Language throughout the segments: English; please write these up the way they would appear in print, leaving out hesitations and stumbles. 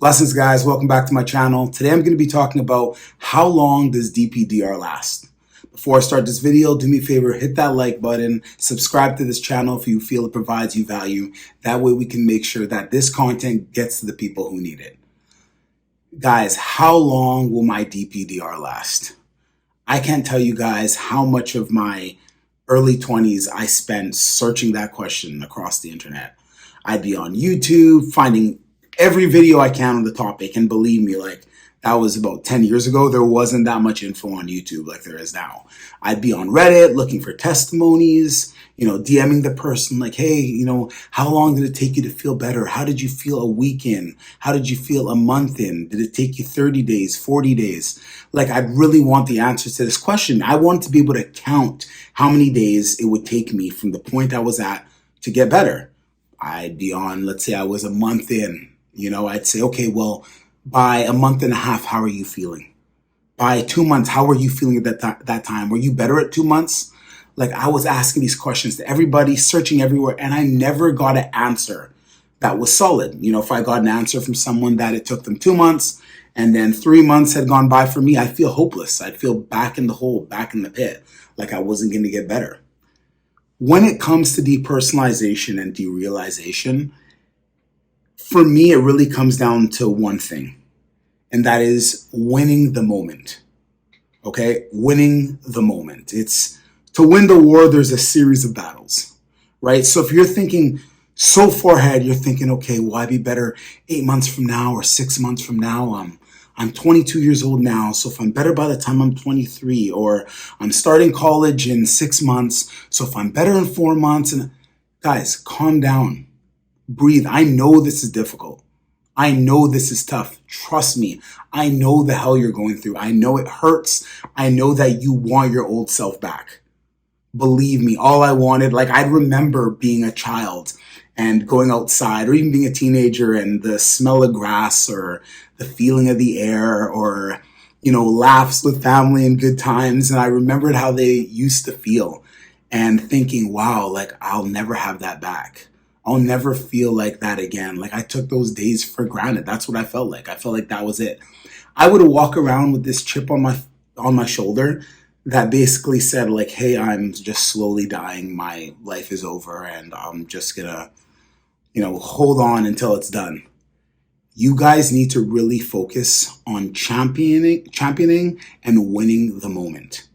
Blessings, guys. Welcome back to my channel. Today I'm going to be talking about how long does DPDR last. Before I start this video, do me a favor, hit that like button, subscribe to this channel if you feel it provides you value. That way we can make sure that this content gets to the people who need it. Guys, how long will my DPDR last? I can't tell you guys how much of my early 20s I spent searching that question across the internet. I'd be on YouTube finding every video I can on the topic, and believe me, like, that was about 10 years ago. There wasn't that much info on YouTube like there is now. I'd be on Reddit looking for testimonies, DMing the person like, hey, how long did it take you to feel better? How did you feel a week in? How did you feel a month in? Did it take you 30 days, 40 days? Like, I'd really want the answers to this question. I wanted to be able to count how many days it would take me from the point I was at to get better. I'd be on, let's say I was a month in. I'd say, okay, well, by a month and a half, how are you feeling? By 2 months, how were you feeling at that time? Were you better at 2 months? Like, I was asking these questions to everybody, searching everywhere, and I never got an answer that was solid. If I got an answer from someone that it took them 2 months and then 3 months had gone by for me, I'd feel hopeless. I'd feel back in the hole, back in the pit, like I wasn't going to get better. When it comes to depersonalization and derealization, for me, it really comes down to one thing, and that is winning the moment. Okay? Winning the moment. It's to win the war, there's a series of battles, right? So if you're thinking so far ahead, you're thinking, okay, will I be better 8 months from now or 6 months from now? I'm 22 years old now, so if I'm better by the time I'm 23, or I'm starting college in 6 months, so if I'm better in 4 months, and guys, calm down. Breathe. I know this is difficult. I know this is tough. Trust me. I know the hell you're going through. I know it hurts. I know that you want your old self back. Believe me, all I wanted, like, I remember being a child and going outside, or even being a teenager, and the smell of grass or the feeling of the air, or, laughs with family and good times. And I remembered how they used to feel and thinking, wow, like, I'll never have that back. I'll never feel like that again. Like, I took those days for granted. That's what I felt like. I felt like that was it. I would walk around with this chip on my shoulder that basically said, like, hey, I'm just slowly dying. My life is over, and I'm just gonna, hold on until it's done. You guys need to really focus on championing and winning the moment.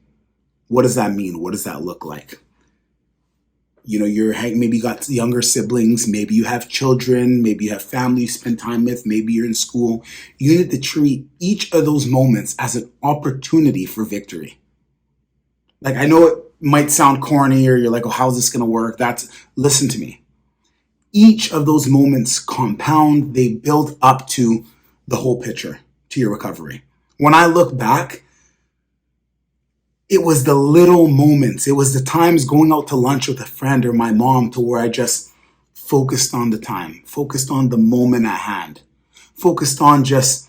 What does that mean? What does that look like? Maybe you got younger siblings, maybe you have children, maybe you have family you spend time with, maybe you're in school. You need to treat each of those moments as an opportunity for victory. Like, I know it might sound corny, or you're like, oh, how's this going to work? Listen to me. Each of those moments compound, they build up to the whole picture, to your recovery. When I look back, it was the little moments. It was the times going out to lunch with a friend or my mom, to where I just focused on the time, focused on the moment at hand, focused on just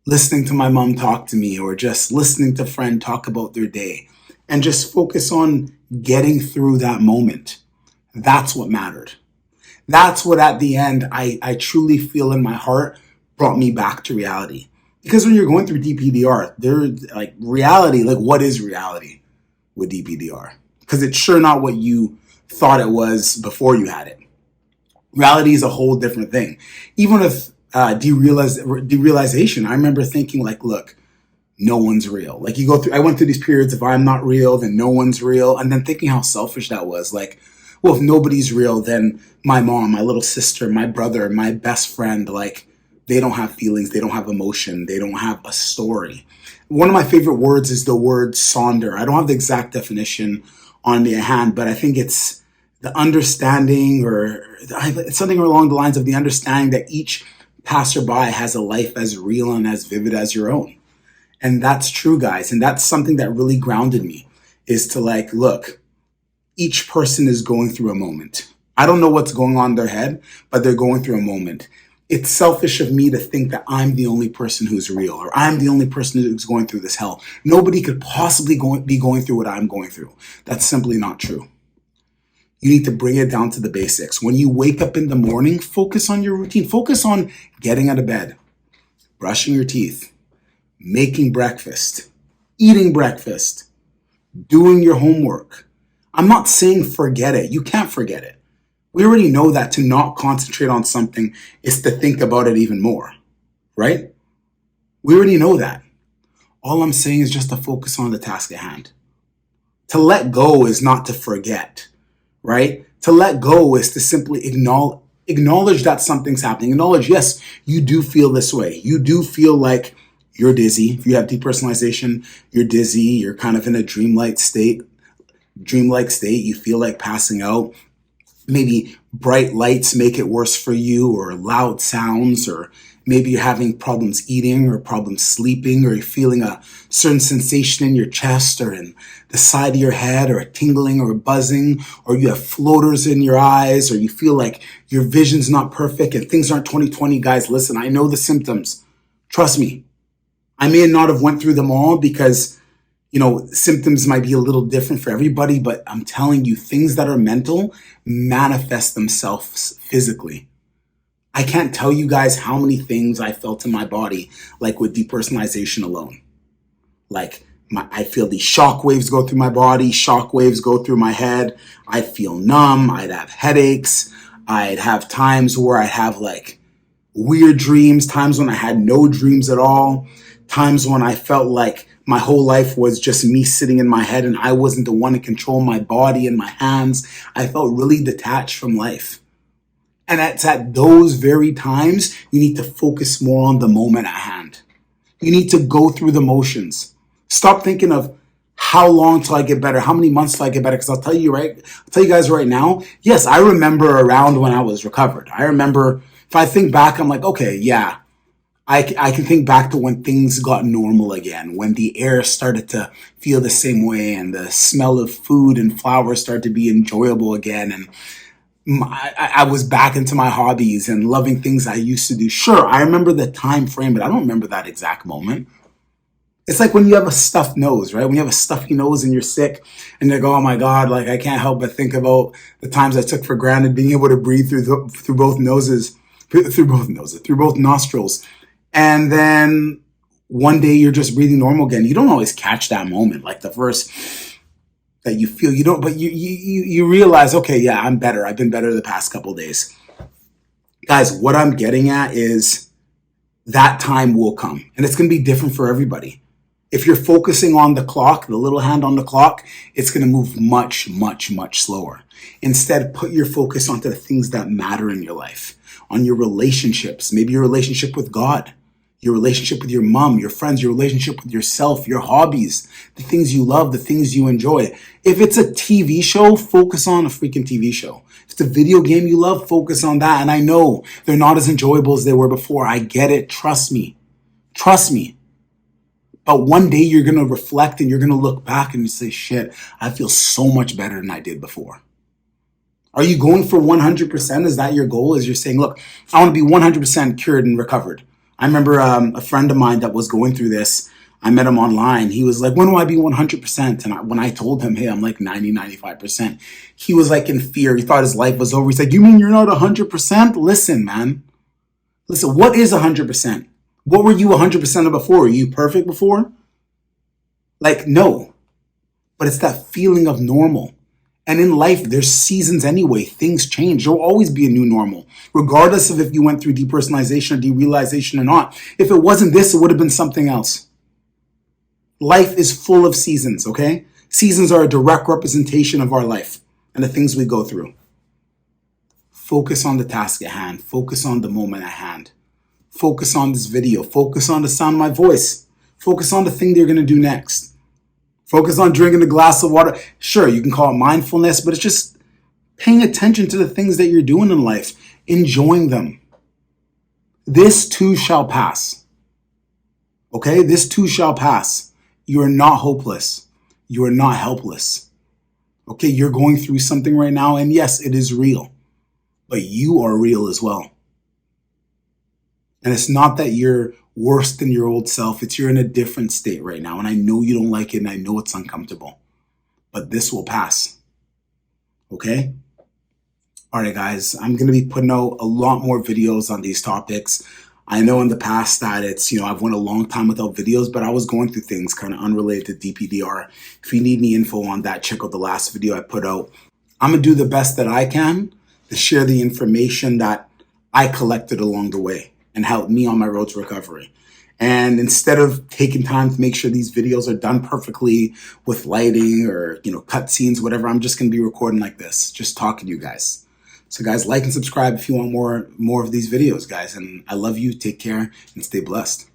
listening to my mom talk to me, or just listening to a friend talk about their day, and just focus on getting through that moment. That's what mattered. That's what at the end I truly feel in my heart brought me back to reality. Because when you're going through DPDR, reality, like, what is reality with DPDR? Because it's sure not what you thought it was before you had it. Reality is a whole different thing. Even with derealization, I remember thinking, like, look, no one's real. Like, I went through these periods of, I'm not real, then no one's real. And then thinking how selfish that was. Like, well, if nobody's real, then my mom, my little sister, my brother, my best friend, like, they don't have feelings, they don't have emotion, they don't have a story. One of my favorite words is the word sonder. I don't have the exact definition on the hand, but I think it's the understanding, or it's something along the lines of the understanding that each passerby has a life as real and as vivid as your own. And that's true, guys. And that's something that really grounded me, is to, like, look, each person is going through a moment. I don't know what's going on in their head, but they're going through a moment. It's selfish of me to think that I'm the only person who's real, or I'm the only person who's going through this hell. Nobody could possibly be going through what I'm going through. That's simply not true. You need to bring it down to the basics. When you wake up in the morning, focus on your routine. Focus on getting out of bed. brushing your teeth, making breakfast, eating breakfast, doing your homework. I'm not saying forget it. You can't forget it. We already know that to not concentrate on something is to think about it even more, right? We already know that. All I'm saying is just to focus on the task at hand. To let go is not to forget, right? To let go is to simply acknowledge that something's happening. Acknowledge, yes, you do feel this way. You do feel like you're dizzy. If you have depersonalization, you're dizzy. You're kind of in a dreamlike state. You feel like passing out. Maybe bright lights make it worse for you, or loud sounds, or maybe you're having problems eating or problems sleeping, or you're feeling a certain sensation in your chest or in the side of your head, or a tingling or a buzzing, or you have floaters in your eyes, or you feel like your vision's not perfect and things aren't 20/20. Guys, listen, I know the symptoms. Trust me. I may not have went through them all because symptoms might be a little different for everybody, but I'm telling you, things that are mental manifest themselves physically. I can't tell you guys how many things I felt in my body, like with depersonalization alone. Like I feel these shock waves go through my body, shock waves go through my head. I'd feel numb. I'd have headaches. I'd have times where I'd have like weird dreams, times when I had no dreams at all, times when I felt like my whole life was just me sitting in my head and I wasn't the one to control my body and my hands. I felt really detached from life. And it's at those very times you need to focus more on the moment at hand. You need to go through the motions. Stop thinking of how long till I get better, how many months till I get better. Because I'll tell you guys right now, yes, I remember around when I was recovered. I remember, if I think back, I'm like, okay, yeah, I can think back to when things got normal again, when the air started to feel the same way and the smell of food and flowers started to be enjoyable again. And I was back into my hobbies and loving things I used to do. Sure, I remember the time frame, but I don't remember that exact moment. It's like when you have a stuffed nose, right? When you have a stuffy nose and you're sick and you go, oh my God, like I can't help but think about the times I took for granted being able to breathe through both nostrils. And then one day you're just breathing normal again. You don't always catch that moment, like the first that you feel, you don't, but you realize, okay, yeah, I'm better. I've been better the past couple of days. Guys, what I'm getting at is that time will come and it's going to be different for everybody. If you're focusing on the clock, the little hand on the clock, it's going to move much, much, much slower. Instead, put your focus onto the things that matter in your life, on your relationships, maybe your relationship with God, your relationship with your mom, your friends, your relationship with yourself, your hobbies, the things you love, the things you enjoy. If it's a TV show, focus on a freaking TV show. If it's a video game you love, focus on that. And I know they're not as enjoyable as they were before. I get it. Trust me. Trust me. But one day you're going to reflect and you're going to look back and you say, shit, I feel so much better than I did before. Are you going for 100%? Is that your goal? Is you're saying, look, I want to be 100% cured and recovered. I remember a friend of mine that was going through this. I met him online. He was like, when will I be 100%? And when I told him, hey, I'm like 90, 95%, he was like in fear. He thought his life was over. He's like, you mean you're not 100%? Listen, man. Listen, what is 100%? What were you 100% of before? Were you perfect before? Like, no. But it's that feeling of normal. And in life, there's seasons anyway. Things change. There will always be a new normal, regardless of if you went through depersonalization or derealization or not. If it wasn't this, it would have been something else. Life is full of seasons, okay? Seasons are a direct representation of our life and the things we go through. Focus on the task at hand. Focus on the moment at hand. Focus on this video. Focus on the sound of my voice. Focus on the thing you're going to do next. Focus on drinking a glass of water. Sure, you can call it mindfulness, but it's just paying attention to the things that you're doing in life, enjoying them. This too shall pass. Okay? This too shall pass. You are not hopeless. You are not helpless. Okay? You're going through something right now, and yes, it is real, but you are real as well. And it's not that you're worse than your old self. It's you're in a different state right now. And I know you don't like it and I know it's uncomfortable. But this will pass. Okay? All right, guys. I'm going to be putting out a lot more videos on these topics. I know in the past that I've went a long time without videos, but I was going through things kind of unrelated to DPDR. If you need any info on that, check out the last video I put out. I'm going to do the best that I can to share the information that I collected along the way and help me on my road to recovery. And instead of taking time to make sure these videos are done perfectly with lighting or, cut scenes, whatever, I'm just going to be recording like this, just talking to you guys. So guys, like and subscribe if you want more of these videos, guys. And I love you. Take care and stay blessed.